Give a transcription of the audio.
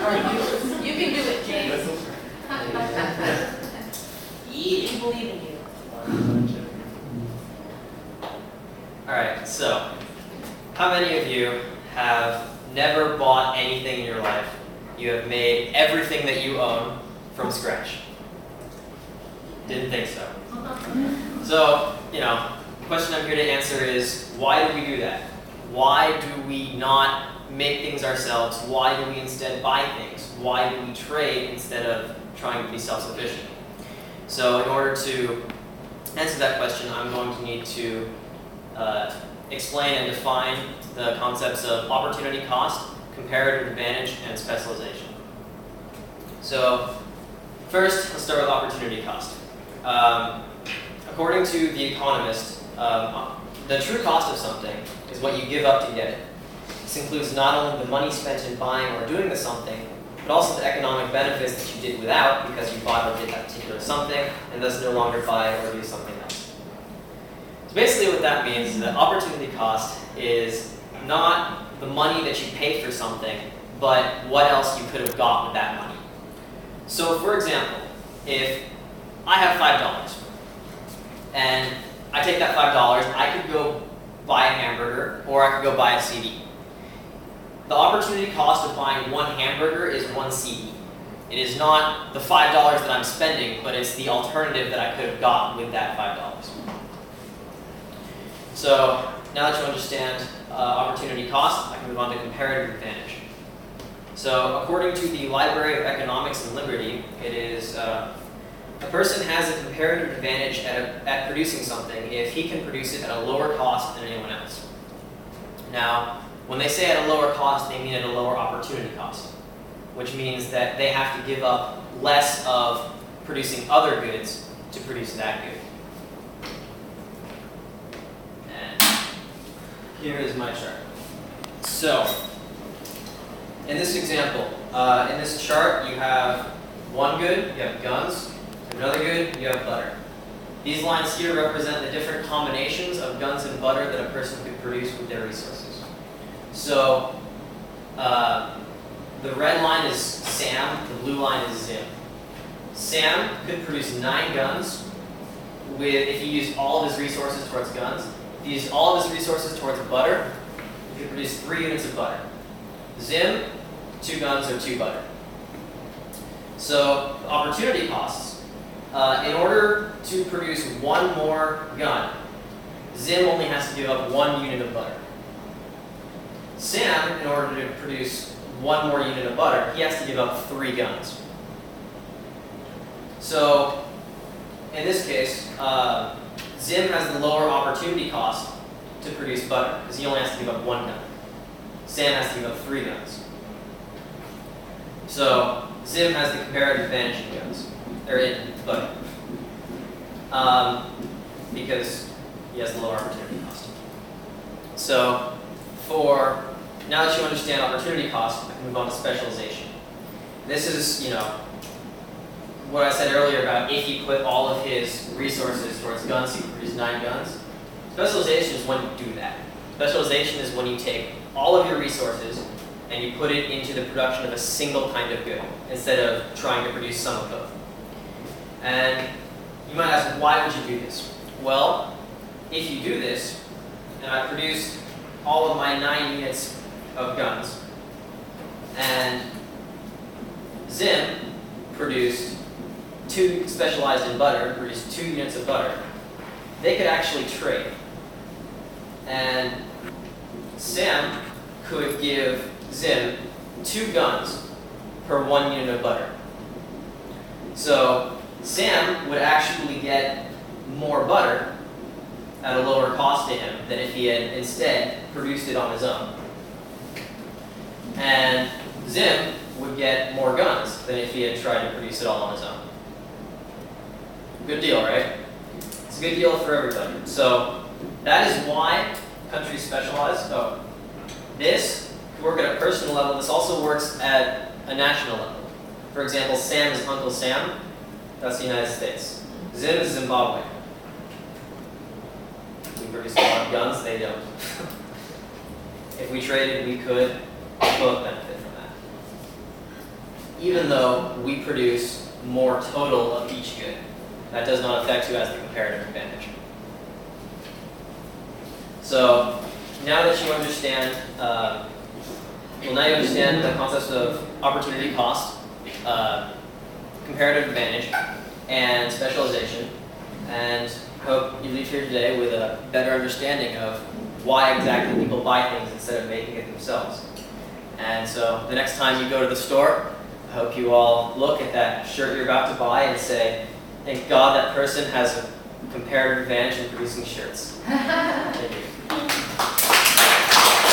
You can do it, James. We believe in you. Alright, so how many of you have never bought anything in your life? You have made everything that you own from scratch. Didn't think so. So, the question I'm here to answer is, why do we do that? Why do we not make things ourselves? Why do we instead buy things? Why do we trade instead of trying to be self-sufficient? So in order to answer that question, I'm going to need to explain and define the concepts of opportunity cost, comparative advantage, and specialization. So first, let's start with opportunity cost. According to The Economist, the true cost of something is what you give up to get it. This includes not only the money spent in buying or doing the something, but also the economic benefits that you did without because you bought or did that particular something, and thus no longer buy or do something else. So basically what that means is that opportunity cost is not the money that you pay for something, but what else you could have got with that money. So for example, if I have $5, and I take that $5, I could go buy a hamburger, or I could go buy a CD. The opportunity cost of buying one hamburger is one CD. It is not the $5 that I'm spending, but it's the alternative that I could have gotten with that $5. So now that you understand opportunity cost, I can move on to comparative advantage. So according to the Library of Economics and Liberty, it is a person has a comparative advantage at producing something if he can produce it at a lower cost than anyone else. Now, when they say at a lower cost, they mean at a lower opportunity cost, which means that they have to give up less of producing other goods to produce that good. And here is my chart. So, in this example, in this chart, you have one good, you have guns. Another good, you have butter. These lines here represent the different combinations of guns and butter that a person could produce with their resources. So, the red line is Sam, the blue line is Zim. Sam could produce 9 guns if he used all of his resources towards guns. If he used all of his resources towards butter, he could produce 3 units of butter. Zim, 2 guns or 2 butter. So, opportunity costs. In order to produce 1 more gun, Zim only has to give up 1 unit of butter. Sam, in order to produce 1 more unit of butter, he has to give up 3 guns. So, in this case, Zim has the lower opportunity cost to produce butter, because he only has to give up 1 gun. Sam has to give up 3 guns. So, Zim has the comparative advantage in guns. Or in butter, because he has the lower opportunity cost. So, now that you understand opportunity cost, I can move on to specialization. This is, what I said earlier about if he put all of his resources towards guns, he could produce 9 guns. Specialization is when you do that. Specialization is when you take all of your resources and you put it into the production of a single kind of good, instead of trying to produce some of both. And you might ask, why would you do this? Well, if you do this, and I produced all of my 9 units of guns, and Zim produced 2 specialized in butter, produced 2 units of butter, they could actually trade. And Sam could give Zim 2 guns per 1 unit of butter. So Sam would actually get more butter at a lower cost to him than if he had instead produced it on his own. And Zim would get more guns than if he had tried to produce it all on his own. Good deal, right? It's a good deal for everybody. So that is why countries specialize. So this can work at a personal level. This also works at a national level. For example, Sam is Uncle Sam. That's the United States. Zim is Zimbabwe. We produce a lot of guns, they don't. If we traded, we could both benefit from that. even though we produce more total of each good. That does not affect who has the comparative advantage. So now that you understand, now you understand the concepts of opportunity cost, comparative advantage, and specialization, and I hope you leave here today with a better understanding of why exactly people buy things instead of making it themselves. And so the next time you go to the store, I hope you all look at that shirt you're about to buy and say, thank God that person has a comparative advantage in producing shirts. Thank you.